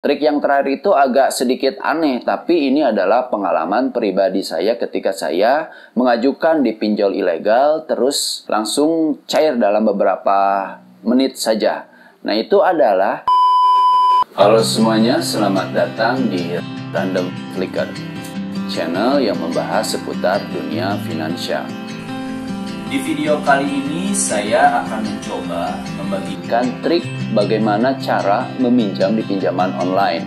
Trik yang terakhir itu agak sedikit aneh, tapi ini adalah pengalaman pribadi saya ketika saya mengajukan di pinjol ilegal, terus langsung cair dalam beberapa menit saja. Nah, itu adalah... Halo semuanya, selamat datang di Random Flicker, channel yang membahas seputar dunia finansial. Di video kali ini saya akan mencoba membagikan trik bagaimana cara meminjam di pinjaman online.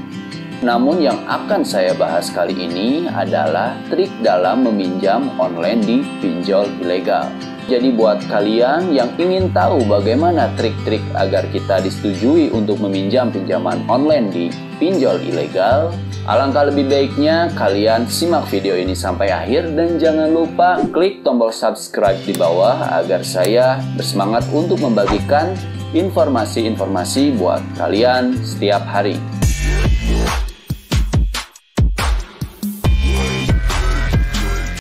Namun yang akan saya bahas kali ini adalah trik dalam meminjam online di pinjol ilegal. Jadi buat kalian yang ingin tahu bagaimana trik-trik agar kita disetujui untuk meminjam pinjaman online di pinjol ilegal, alangkah lebih baiknya kalian simak video ini sampai akhir dan jangan lupa klik tombol subscribe di bawah agar saya bersemangat untuk membagikan informasi-informasi buat kalian setiap hari.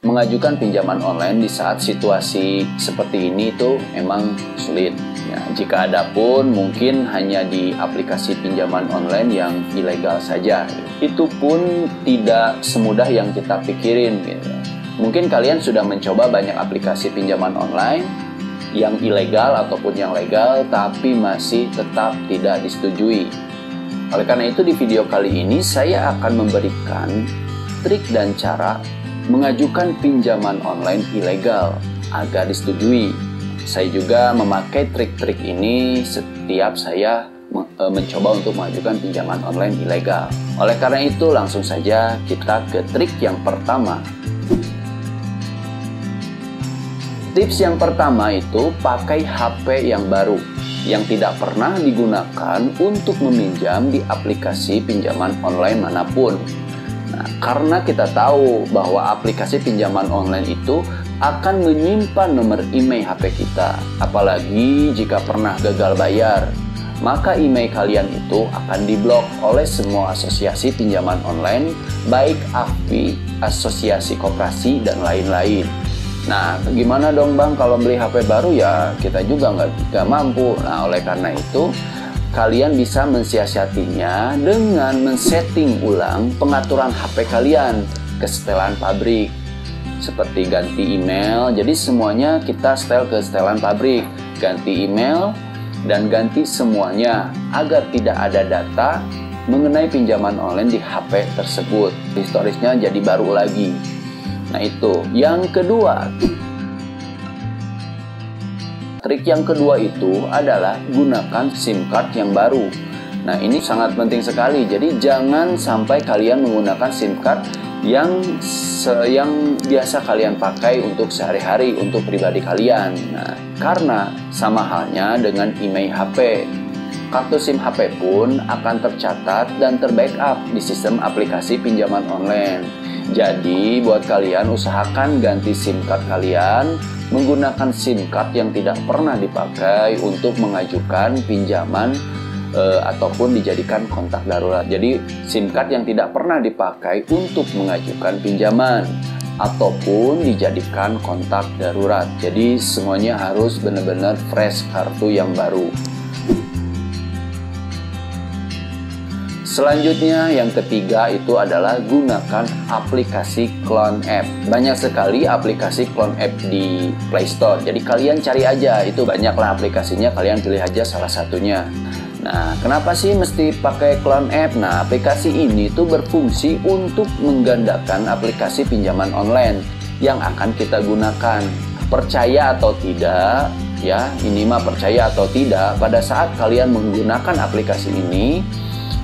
Mengajukan pinjaman online di saat situasi seperti ini itu emang sulit. Ya, jika ada pun mungkin hanya di aplikasi pinjaman online yang ilegal saja. Itu pun tidak semudah yang kita pikirin. Gitu. Mungkin kalian sudah mencoba banyak aplikasi pinjaman online yang ilegal ataupun yang legal, tapi masih tetap tidak disetujui. Oleh karena itu di video kali ini saya akan memberikan trik dan cara mengajukan pinjaman online ilegal agar disetujui. Saya juga memakai trik-trik ini setiap saya mencoba untuk mengajukan pinjaman online ilegal. Oleh karena itu langsung saja kita ke trik yang pertama. Tips yang pertama itu pakai HP yang baru yang tidak pernah digunakan untuk meminjam di aplikasi pinjaman online manapun. Nah, karena kita tahu bahwa aplikasi pinjaman online itu akan menyimpan nomor email HP kita. Apalagi jika pernah gagal bayar, maka email kalian itu akan diblok oleh semua asosiasi pinjaman online, baik AFPI, asosiasi koperasi, dan lain-lain. Nah, gimana dong Bang kalau beli HP baru ya kita juga nggak mampu. Nah, oleh karena itu, kalian bisa mensiasatinya dengan men-setting ulang pengaturan HP kalian ke setelan pabrik. Seperti ganti email, jadi semuanya kita setel ke setelan pabrik. Ganti email dan ganti semuanya agar tidak ada data mengenai pinjaman online di HP tersebut. Historisnya jadi baru lagi. Nah itu. Yang kedua, trik yang kedua itu adalah gunakan SIM card yang baru. Nah ini sangat penting sekali. Jadi jangan sampai kalian menggunakan SIM card yang biasa kalian pakai untuk sehari-hari, untuk pribadi kalian. Nah, karena sama halnya dengan email HP. Kartu SIM HP pun akan tercatat dan terbackup di sistem aplikasi pinjaman online. Jadi buat kalian usahakan ganti SIM card kalian menggunakan SIM card yang tidak pernah dipakai untuk mengajukan pinjaman ataupun dijadikan kontak darurat. Jadi SIM card yang tidak pernah dipakai untuk mengajukan pinjaman ataupun dijadikan kontak darurat. Jadi semuanya harus benar-benar fresh, kartu yang baru. Selanjutnya yang ketiga itu adalah gunakan aplikasi clone app. Banyak sekali aplikasi clone app di Play Store. Jadi kalian cari aja, itu banyaklah aplikasinya, kalian pilih aja salah satunya. Nah, kenapa sih mesti pakai clone app? Nah, aplikasi ini tuh berfungsi untuk menggandakan aplikasi pinjaman online yang akan kita gunakan. Percaya atau tidak, ya, ini mah percaya atau tidak, pada saat kalian menggunakan aplikasi ini,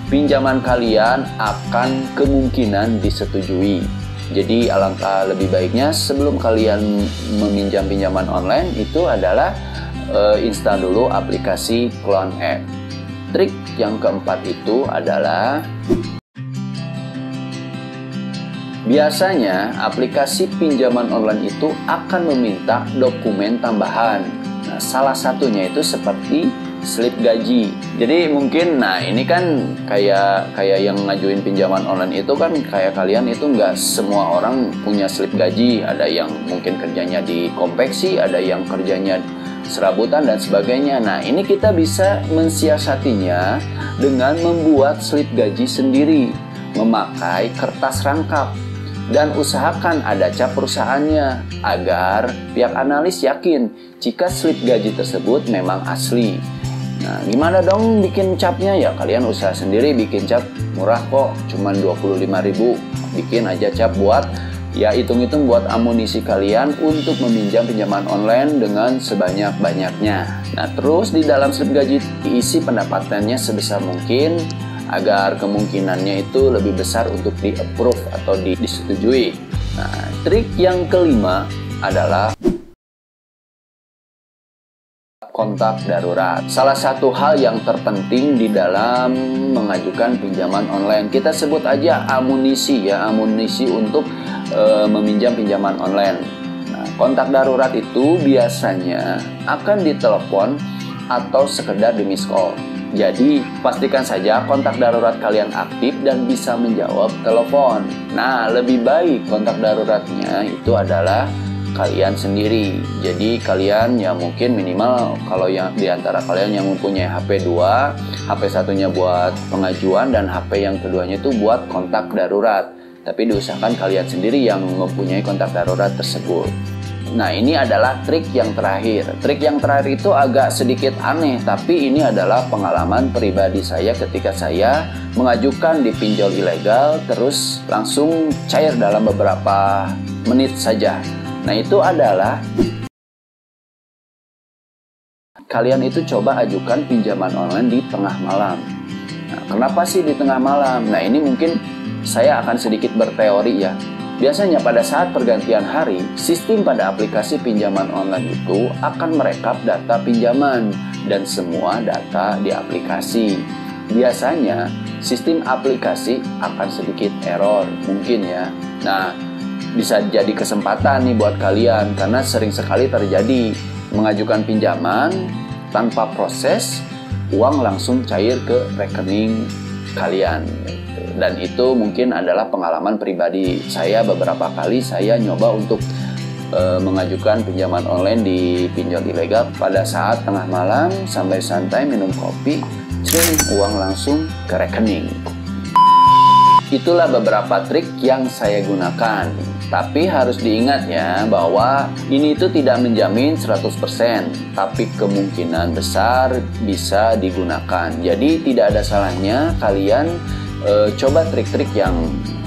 pinjaman kalian akan kemungkinan disetujui. Jadi alangkah lebih baiknya sebelum kalian meminjam pinjaman online itu adalah install dulu aplikasi clone app. Trik yang keempat itu adalah biasanya aplikasi pinjaman online itu akan meminta dokumen tambahan. Nah, salah satunya itu seperti slip gaji. Jadi mungkin, nah ini kan kayak yang ngajuin pinjaman online itu kan kayak kalian itu nggak semua orang punya slip gaji. Ada yang mungkin kerjanya di konveksi, ada yang kerjanya serabutan dan sebagainya. Nah, ini kita bisa mensiasatinya dengan membuat slip gaji sendiri, memakai kertas rangkap, dan usahakan ada cap perusahaannya agar pihak analis yakin jika slip gaji tersebut memang asli. Nah, gimana dong bikin capnya? Ya kalian usaha sendiri bikin cap, murah kok, cuman 25.000. Bikin aja cap buat, ya hitung-hitung buat amunisi kalian untuk meminjam pinjaman online dengan sebanyak-banyaknya. Nah, terus di dalam slip gaji diisi pendapatannya sebesar mungkin agar kemungkinannya itu lebih besar untuk di-approve atau disetujui. Nah, trik yang kelima adalah kontak darurat. Salah satu hal yang terpenting di dalam mengajukan pinjaman online, kita sebut aja amunisi ya, amunisi untuk meminjam pinjaman online. Nah, kontak darurat itu biasanya akan ditelepon atau sekedar di miss call. Jadi, pastikan saja kontak darurat kalian aktif dan bisa menjawab telepon. Nah, lebih baik kontak daruratnya itu adalah kalian sendiri. Jadi, kalian ya mungkin minimal kalau yang diantara kalian yang mempunyai HP 2, HP satunya buat pengajuan dan HP yang keduanya itu buat kontak darurat. Tapi diusahakan kalian sendiri yang mempunyai kontak darurat tersebut. Nah, ini adalah trik yang terakhir. Trik yang terakhir itu agak sedikit aneh, tapi ini adalah pengalaman pribadi saya ketika saya mengajukan di pinjol ilegal, terus langsung cair dalam beberapa menit saja. Nah, itu adalah kalian itu coba ajukan pinjaman online di tengah malam. Nah, kenapa sih di tengah malam? Nah, ini mungkin saya akan sedikit berteori ya. Biasanya pada saat pergantian hari, sistem pada aplikasi pinjaman online itu akan merekap data pinjaman dan semua data di aplikasi. Biasanya sistem aplikasi akan sedikit error mungkin ya. Nah, bisa jadi kesempatan nih buat kalian karena sering sekali terjadi mengajukan pinjaman tanpa proses, uang langsung cair ke rekening kalian. Dan itu mungkin adalah pengalaman pribadi saya. Beberapa kali saya nyoba untuk mengajukan pinjaman online di pinjol ilegal pada saat tengah malam, sampai santai minum kopi, uang langsung ke rekening. Itulah beberapa trik yang saya gunakan. Tapi harus diingat ya bahwa ini itu tidak menjamin 100%, tapi kemungkinan besar bisa digunakan. Jadi tidak ada salahnya kalian coba trik-trik yang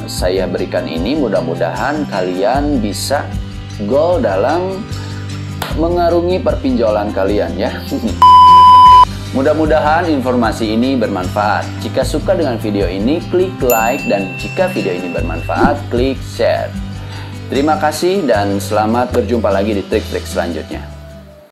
saya berikan ini. Mudah-mudahan kalian bisa goal dalam mengarungi perpinjolan kalian ya. Mudah-mudahan informasi ini bermanfaat. Jika suka dengan video ini, klik like, dan jika video ini bermanfaat, klik share. Terima kasih dan selamat berjumpa lagi di trik-trik selanjutnya.